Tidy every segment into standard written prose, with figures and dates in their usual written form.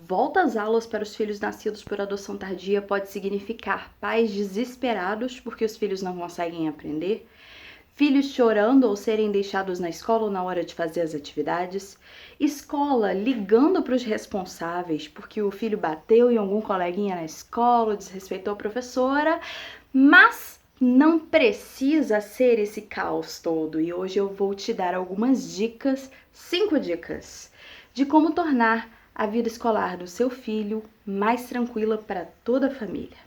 volta às aulas para os filhos nascidos por adoção tardia pode significar pais desesperados porque os filhos não conseguem aprender, filhos chorando ou serem deixados na escola ou na hora de fazer as atividades, escola ligando para os responsáveis porque o filho bateu em algum coleguinha na escola, desrespeitou a professora, mas não precisa ser esse caos todo. E hoje eu vou te dar algumas dicas, 5 dicas, de como tornar a vida escolar do seu filho mais tranquila para toda a família.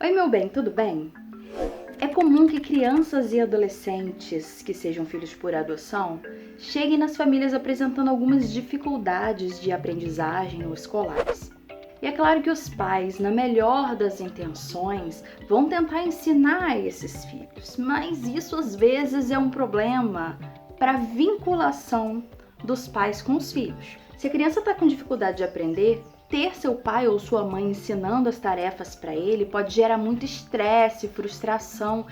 Oi, meu bem, tudo bem? É comum que crianças e adolescentes que sejam filhos por adoção cheguem nas famílias apresentando algumas dificuldades de aprendizagem ou escolares. E é claro que os pais, na melhor das intenções, vão tentar ensinar esses filhos, mas isso às vezes é um problema para a vinculação dos pais com os filhos. Se a criança está com dificuldade de aprender, ter seu pai ou sua mãe ensinando as tarefas para ele pode gerar muito estresse, frustração,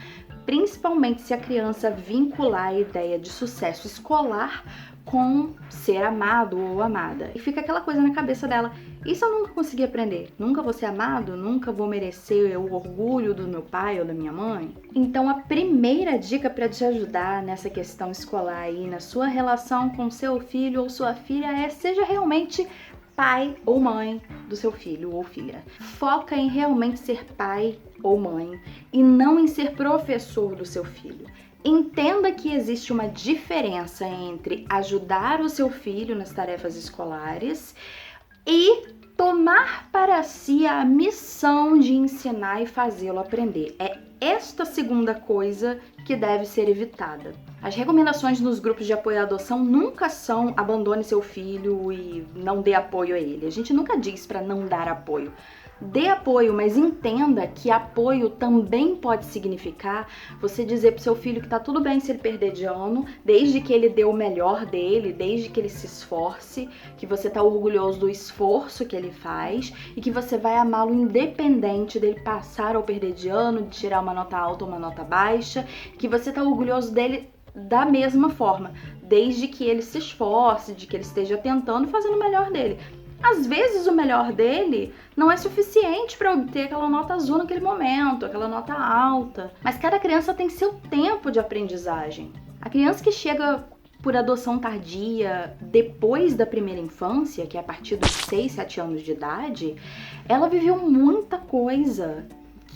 principalmente se a criança vincular a ideia de sucesso escolar com ser amado ou amada. E fica aquela coisa na cabeça dela: e se eu nunca conseguir aprender? Nunca vou ser amado? Nunca vou merecer o orgulho do meu pai ou da minha mãe? Então a primeira dica para te ajudar nessa questão escolar aí, na sua relação com seu filho ou sua filha, é: seja realmente pai ou mãe do seu filho ou filha. Foca em realmente ser pai ou mãe e não em ser professor do seu filho. Entenda que existe uma diferença entre ajudar o seu filho nas tarefas escolares e tomar para si a missão de ensinar e fazê-lo aprender. É esta segunda coisa que deve ser evitada. As recomendações nos grupos de apoio à adoção nunca são abandone seu filho e não dê apoio a ele. A gente nunca diz para não dar apoio. Dê apoio, mas entenda que apoio também pode significar você dizer pro seu filho que tá tudo bem se ele perder de ano, desde que ele dê o melhor dele, desde que ele se esforce, que você tá orgulhoso do esforço que ele faz e que você vai amá-lo independente dele passar ou perder de ano, de tirar uma nota alta ou uma nota baixa, que você tá orgulhoso dele da mesma forma, desde que ele se esforce, de que ele esteja tentando e fazendo o melhor dele. Às vezes o melhor dele não é suficiente para obter aquela nota azul naquele momento, aquela nota alta. Mas cada criança tem seu tempo de aprendizagem. A criança que chega por adoção tardia depois da primeira infância, que é a partir dos 6, 7 anos de idade, ela viveu muita coisa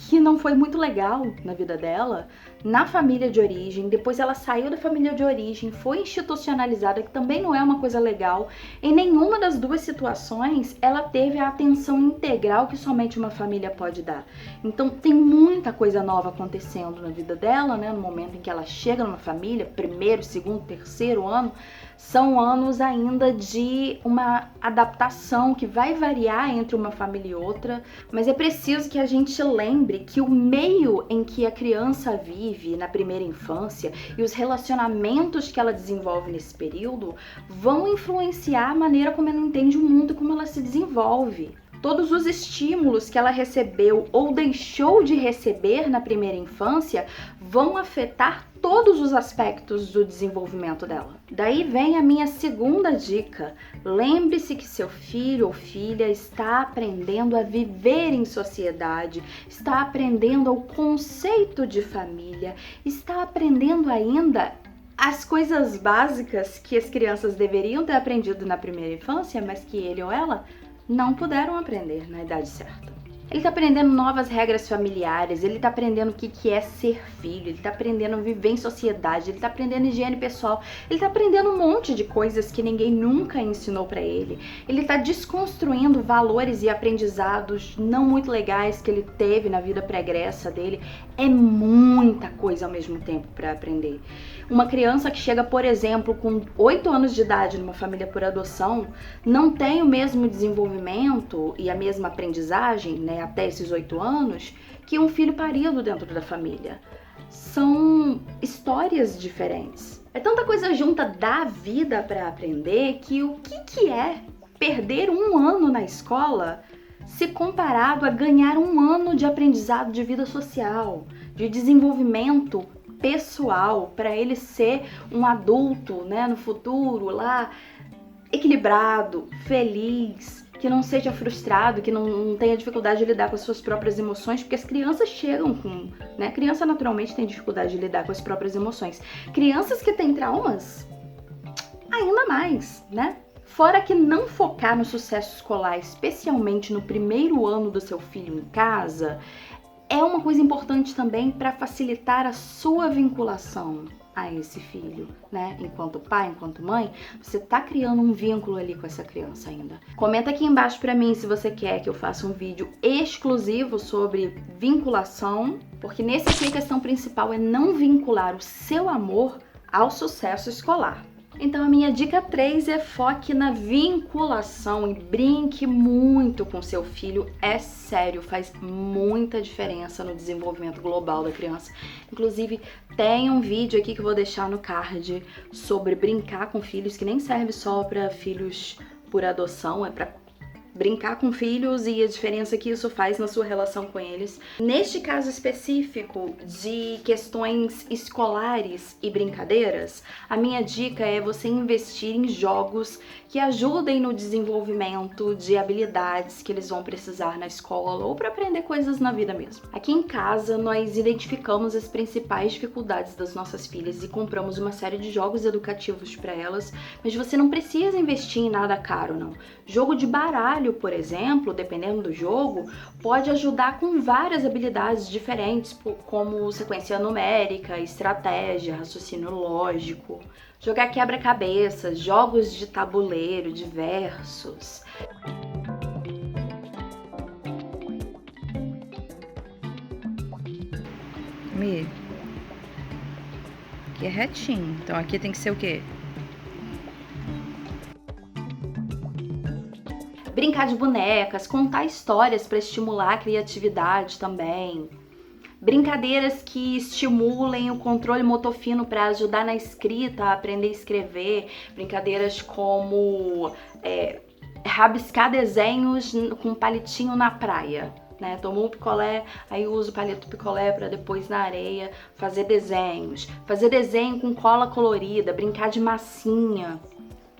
que não foi muito legal na vida dela, na família de origem. Depois ela saiu da família de origem, foi institucionalizada, que também não é uma coisa legal. Em nenhuma das duas situações ela teve a atenção integral que somente uma família pode dar. Então tem muita coisa nova acontecendo na vida dela, né? No momento em que ela chega numa família, primeiro, segundo, terceiro ano, são anos ainda de uma adaptação que vai variar entre uma família e outra, mas é preciso que a gente lembre que o meio em que a criança vive na primeira infância e os relacionamentos que ela desenvolve nesse período vão influenciar a maneira como ela entende o mundo e como ela se desenvolve. Todos os estímulos que ela recebeu ou deixou de receber na primeira infância vão afetar todos os aspectos do desenvolvimento dela. Daí vem a minha segunda dica. Lembre-se que seu filho ou filha está aprendendo a viver em sociedade, está aprendendo o conceito de família, está aprendendo ainda as coisas básicas que as crianças deveriam ter aprendido na primeira infância, mas que ele ou ela não puderam aprender na idade certa. Ele tá aprendendo novas regras familiares, ele tá aprendendo o que é ser filho, ele tá aprendendo a viver em sociedade, ele tá aprendendo higiene pessoal, ele tá aprendendo um monte de coisas que ninguém nunca ensinou pra ele. Ele tá desconstruindo valores e aprendizados não muito legais que ele teve na vida pregressa dele. É muita coisa ao mesmo tempo pra aprender. Uma criança que chega, por exemplo, com 8 anos de idade numa família por adoção, não tem o mesmo desenvolvimento e a mesma aprendizagem, né, até esses 8 anos, que um filho parido dentro da família. São histórias diferentes. É tanta coisa junta da vida para aprender que o que é perder um ano na escola se comparado a ganhar um ano de aprendizado de vida social, de desenvolvimento pessoal, para ele ser um adulto, né, no futuro, lá, equilibrado, feliz, que não seja frustrado, que não tenha dificuldade de lidar com as suas próprias emoções, porque as crianças chegam com, né, criança naturalmente tem dificuldade de lidar com as próprias emoções. Crianças que têm traumas, ainda mais, né? Fora que não focar no sucesso escolar, especialmente no primeiro ano do seu filho em casa, é uma coisa importante também para facilitar a sua vinculação a esse filho, né? Enquanto pai, enquanto mãe, você tá criando um vínculo ali com essa criança ainda. Comenta aqui embaixo para mim se você quer que eu faça um vídeo exclusivo sobre vinculação, porque nesse aqui a questão principal é não vincular o seu amor ao sucesso escolar. Então a minha dica 3 é foque na vinculação e brinque muito com seu filho. É sério, faz muita diferença no desenvolvimento global da criança. Inclusive, tem um vídeo aqui que eu vou deixar no card sobre brincar com filhos, que nem serve só para filhos por adoção, é para brincar com filhos e a diferença que isso faz na sua relação com eles. Neste caso específico de questões escolares e brincadeiras, a minha dica é você investir em jogos que ajudem no desenvolvimento de habilidades que eles vão precisar na escola ou para aprender coisas na vida mesmo. Aqui em casa, nós identificamos as principais dificuldades das nossas filhas e compramos uma série de jogos educativos para elas, mas você não precisa investir em nada caro, não. Jogo de baralho, por exemplo, dependendo do jogo, pode ajudar com várias habilidades diferentes, como sequência numérica, estratégia, raciocínio lógico. Jogar quebra-cabeças, jogos de tabuleiro diversos. Mi, aqui é retinho, então aqui tem que ser o quê? Brincar de bonecas, contar histórias para estimular a criatividade também. Brincadeiras que estimulem o controle motor fino para ajudar na escrita, a aprender a escrever. Brincadeiras como rabiscar desenhos com palitinho na praia, né? Tomou um picolé, aí usa o palito picolé para depois na areia fazer desenhos. Fazer desenho com cola colorida, brincar de massinha.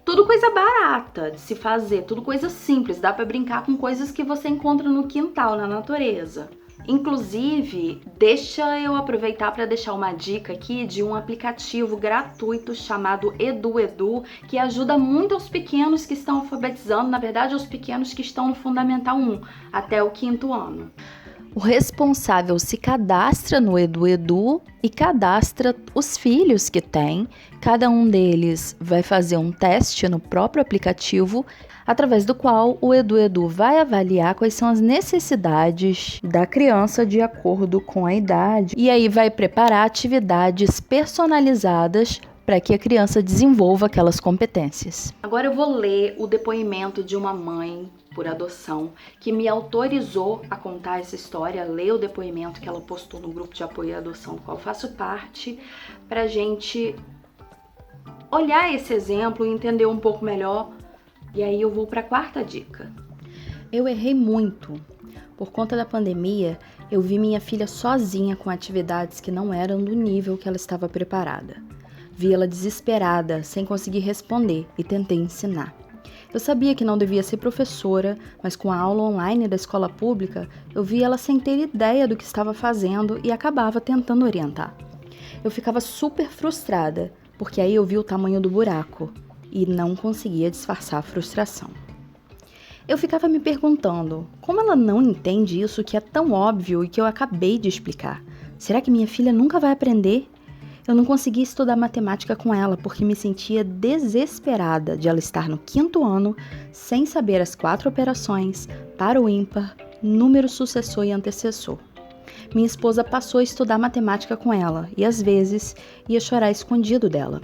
Tudo coisa barata de se fazer, tudo coisa simples. Dá para brincar com coisas que você encontra no quintal, na natureza. Inclusive, deixa eu aproveitar para deixar uma dica aqui de um aplicativo gratuito chamado EduEdu, que ajuda muito aos pequenos que estão alfabetizando, na verdade, aos pequenos que estão no Fundamental 1 até o 5º ano. O responsável se cadastra no EduEdu e cadastra os filhos que tem. Cada um deles vai fazer um teste no próprio aplicativo, através do qual o EduEdu vai avaliar quais são as necessidades da criança de acordo com a idade e aí vai preparar atividades personalizadas para que a criança desenvolva aquelas competências. Agora eu vou ler o depoimento de uma mãe por adoção que me autorizou a contar essa história, ler o depoimento que ela postou no grupo de apoio à adoção do qual faço parte, para a gente olhar esse exemplo e entender um pouco melhor. E aí eu vou para a 4ª dica. Eu errei muito. Por conta da pandemia, eu vi minha filha sozinha com atividades que não eram do nível que ela estava preparada. Vi ela desesperada, sem conseguir responder, e tentei ensinar. Eu sabia que não devia ser professora, mas com a aula online da escola pública, eu vi ela sem ter ideia do que estava fazendo e acabava tentando orientar. Eu ficava super frustrada, porque aí eu vi o tamanho do buraco e não conseguia disfarçar a frustração. Eu ficava me perguntando, como ela não entende isso que é tão óbvio e que eu acabei de explicar? Será que minha filha nunca vai aprender? Eu não conseguia estudar matemática com ela porque me sentia desesperada de ela estar no 5º ano sem saber as 4 operações, par ou ímpar, número sucessor e antecessor. Minha esposa passou a estudar matemática com ela e, às vezes, ia chorar escondido dela.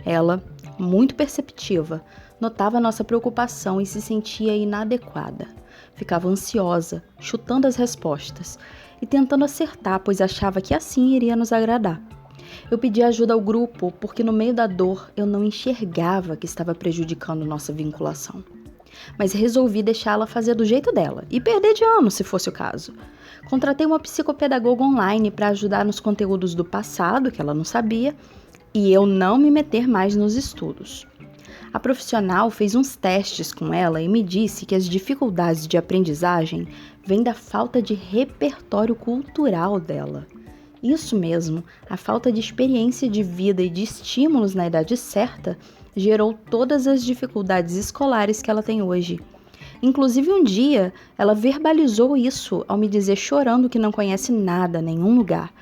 Ela, muito perceptiva, notava nossa preocupação e se sentia inadequada. Ficava ansiosa, chutando as respostas e tentando acertar, pois achava que assim iria nos agradar. Eu pedi ajuda ao grupo porque no meio da dor eu não enxergava que estava prejudicando nossa vinculação. mas resolvi deixá-la fazer do jeito dela e perder de ano, se fosse o caso. Contratei uma psicopedagoga online para ajudar nos conteúdos do passado, que ela não sabia, e eu não me meter mais nos estudos. A profissional fez uns testes com ela e me disse que as dificuldades de aprendizagem vêm da falta de repertório cultural dela. Isso mesmo, a falta de experiência de vida e de estímulos na idade certa gerou todas as dificuldades escolares que ela tem hoje. Inclusive um dia, ela verbalizou isso ao me dizer chorando que não conhece nada, nenhum lugar,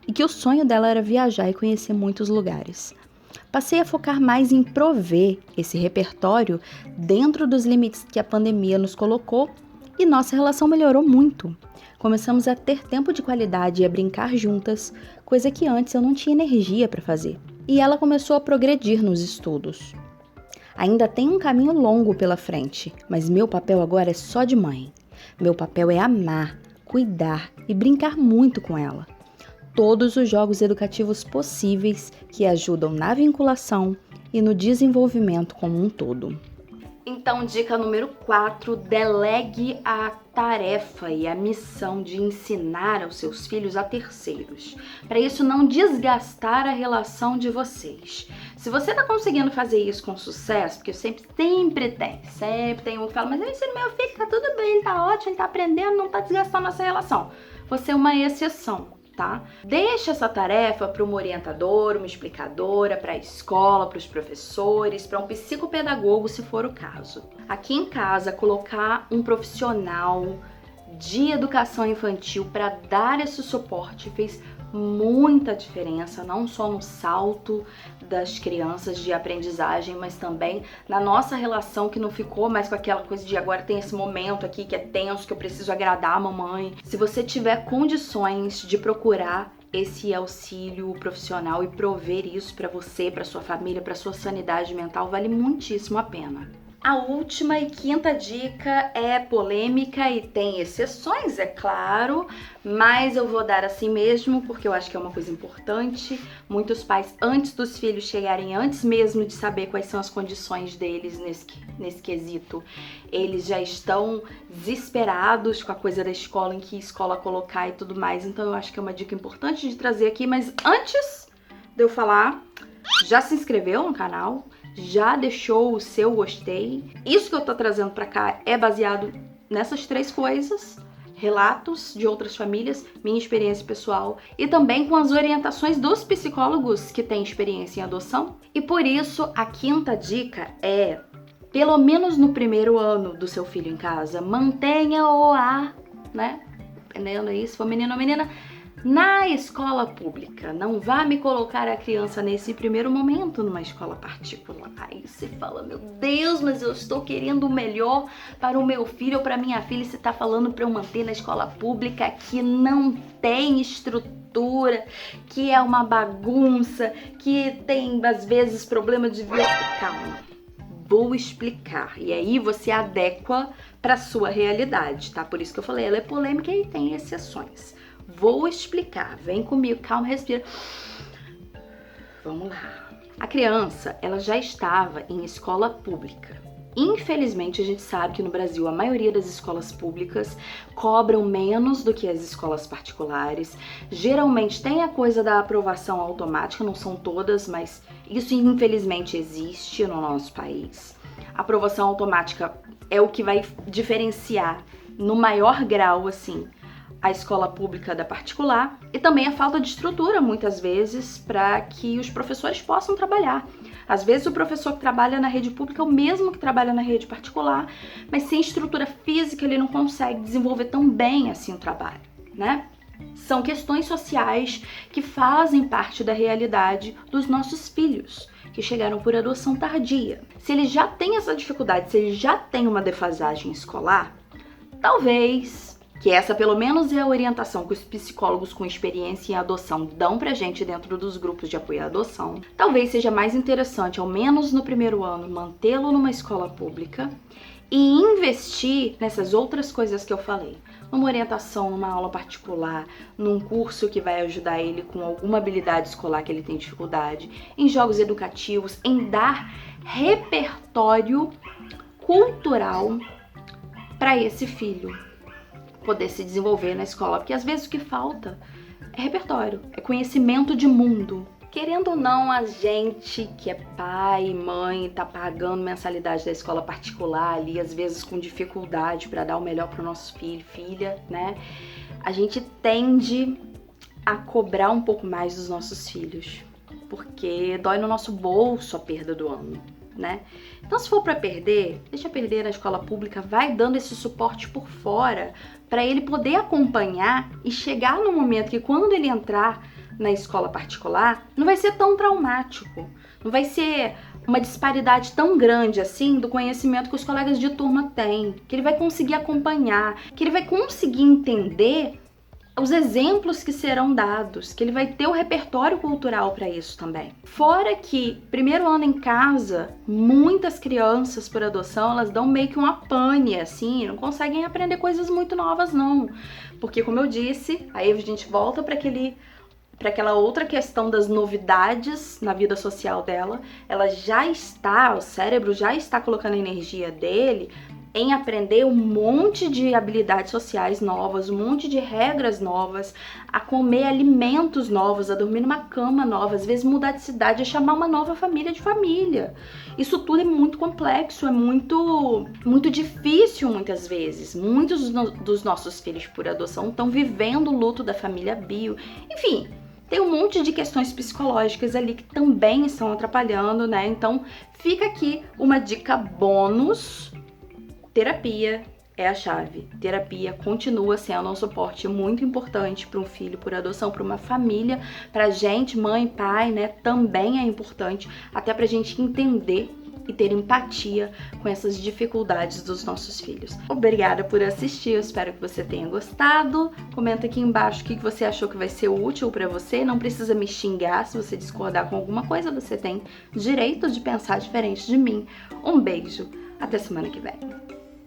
e que o sonho dela era viajar e conhecer muitos lugares. Passei a focar mais em prover esse repertório dentro dos limites que a pandemia nos colocou e nossa relação melhorou muito. Começamos a ter tempo de qualidade e a brincar juntas, coisa que antes eu não tinha energia para fazer. E ela começou a progredir nos estudos. Ainda tem um caminho longo pela frente, mas meu papel agora é só de mãe. Meu papel é amar, cuidar e brincar muito com ela. Todos os jogos educativos possíveis que ajudam na vinculação e no desenvolvimento como um todo. Então, dica número 4, delegue a tarefa e a missão de ensinar aos seus filhos a terceiros, para isso não desgastar a relação de vocês. Se você está conseguindo fazer isso com sucesso, porque sempre tem um que fala, mas eu ensino meu filho, tá tudo bem, ele tá ótimo, ele tá aprendendo, não tá desgastando nossa relação. Você é uma exceção. Tá? Deixa essa tarefa para uma orientadora, uma explicadora, para a escola, para os professores, para um psicopedagogo, se for o caso. Aqui em casa, colocar um profissional de educação infantil para dar esse suporte fez muita diferença, não só no salto das crianças de aprendizagem, mas também na nossa relação, que não ficou mais com aquela coisa de agora tem esse momento aqui que é tenso, que eu preciso agradar a mamãe. Se você tiver condições de procurar esse auxílio profissional e prover isso para você, para sua família, para sua sanidade mental, vale muitíssimo a pena. A última e quinta dica é polêmica e tem exceções, é claro, mas eu vou dar assim mesmo porque eu acho que é uma coisa importante. Muitos pais, antes dos filhos chegarem, antes mesmo de saber quais são as condições deles nesse quesito, eles já estão desesperados com a coisa da escola, em que escola colocar e tudo mais. Então eu acho que é uma dica importante de trazer aqui, mas antes de eu falar, já se inscreveu no canal? Já deixou o seu gostei? Isso que eu tô trazendo pra cá é baseado nessas 3 coisas: relatos de outras famílias, minha experiência pessoal e também com as orientações dos psicólogos que têm experiência em adoção. E por isso a quinta dica é, pelo menos no primeiro ano do seu filho em casa, mantenha-o dependendo aí, se for menino ou menina, na escola pública. Não vá me colocar a criança nesse primeiro momento numa escola particular. Aí você fala, meu Deus, mas eu estou querendo o melhor para o meu filho ou para minha filha, e você está falando para eu manter na escola pública que não tem estrutura, que é uma bagunça, que tem às vezes problema de violência. Calma, vou explicar. E aí você adequa para sua realidade, tá? Por isso que eu falei, ela é polêmica e tem exceções. Vou explicar, vem comigo, calma, respira. Vamos lá. A criança, ela já estava em escola pública. Infelizmente, a gente sabe que no Brasil a maioria das escolas públicas cobram menos do que as escolas particulares. Geralmente tem a coisa da aprovação automática, não são todas, mas isso infelizmente existe no nosso país. A aprovação automática é o que vai diferenciar no maior grau, assim, a escola pública da particular, e também a falta de estrutura, muitas vezes, para que os professores possam trabalhar. Às vezes o professor que trabalha na rede pública é o mesmo que trabalha na rede particular, mas sem estrutura física ele não consegue desenvolver tão bem assim o trabalho, né? São questões sociais que fazem parte da realidade dos nossos filhos, que chegaram por adoção tardia. Se eles já têm essa dificuldade, se eles já têm uma defasagem escolar, talvez, que essa pelo menos é a orientação que os psicólogos com experiência em adoção dão pra gente dentro dos grupos de apoio à adoção, talvez seja mais interessante, ao menos no primeiro ano, mantê-lo numa escola pública e investir nessas outras coisas que eu falei. Numa orientação, numa aula particular, num curso que vai ajudar ele com alguma habilidade escolar que ele tem dificuldade, em jogos educativos, em dar repertório cultural para esse filho poder se desenvolver na escola, porque às vezes o que falta é repertório, é conhecimento de mundo. Querendo ou não, a gente que é pai e mãe tá pagando mensalidade da escola particular ali, às vezes com dificuldade para dar o melhor pro nosso filho, filha, né? A gente tende a cobrar um pouco mais dos nossos filhos, porque dói no nosso bolso a perda do ano, né? Então, se for para perder, deixa perder na escola pública, vai dando esse suporte por fora para ele poder acompanhar e chegar no momento que quando ele entrar na escola particular, não vai ser tão traumático, não vai ser uma disparidade tão grande assim do conhecimento que os colegas de turma têm, que ele vai conseguir acompanhar, que ele vai conseguir entender os exemplos que serão dados, que ele vai ter o repertório cultural para isso também. Fora que, primeiro ano em casa, muitas crianças por adoção, elas dão meio que uma pane, assim, não conseguem aprender coisas muito novas não. Porque, como eu disse, aí a gente volta para aquela outra questão das novidades na vida social dela, o cérebro já está colocando a energia dele em aprender um monte de habilidades sociais novas, um monte de regras novas, a comer alimentos novos, a dormir numa cama nova, às vezes mudar de cidade, a chamar uma nova família de família. Isso tudo é muito complexo, é muito difícil muitas vezes. Muitos dos nossos filhos por adoção estão vivendo o luto da família bio. Enfim, tem um monte de questões psicológicas ali que também estão atrapalhando, né? Então, fica aqui uma dica bônus. Terapia é a chave. Terapia continua sendo um suporte muito importante para um filho por adoção, para uma família, para gente, mãe, pai, né? Também é importante, até para a gente entender e ter empatia com essas dificuldades dos nossos filhos. Obrigada por assistir, eu espero que você tenha gostado. Comenta aqui embaixo o que você achou que vai ser útil para você. Não precisa me xingar se você discordar com alguma coisa, você tem direito de pensar diferente de mim. Um beijo, até semana que vem.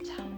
Ciao.